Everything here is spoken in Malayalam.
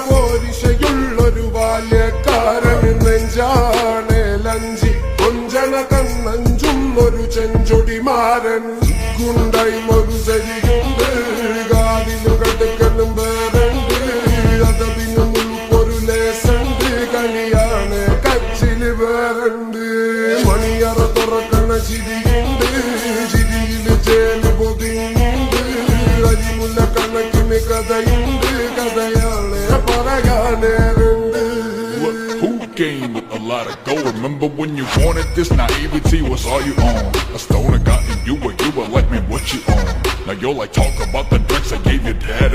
പോരിശയുള്ളൊരു ബാല്യക്കാരന് നെഞ്ചാണ് ലഞ്ചി കൊഞ്ചന കണ്ണഞ്ചും ഒരു ചെഞ്ചൊടിമാരൻ ഗുണ്ടായി ഒരു ശരിയുണ്ട് കാതിലു കടുക്കലും വേറുണ്ട് അതതിനു മുൾപ്പൊരു ലേസുണ്ട് കണിയാണ് കച്ചില് വേറുണ്ട് മണിയറ തുറക്കണ ചിരിയുണ്ട് ചിരിയില് ചേല് പൊതിയുണ്ട് അരിമുല്ല കണക്കിന് കഥയുണ്ട് കഥയാണ് പറയാനേറുണ്ട്. Who came with a lot of gold? Remember when you wanted this? Naivety was all you own. A stone had gotten you, or you were like, man, what you own? Now you're like, talk about the drinks I gave your dad.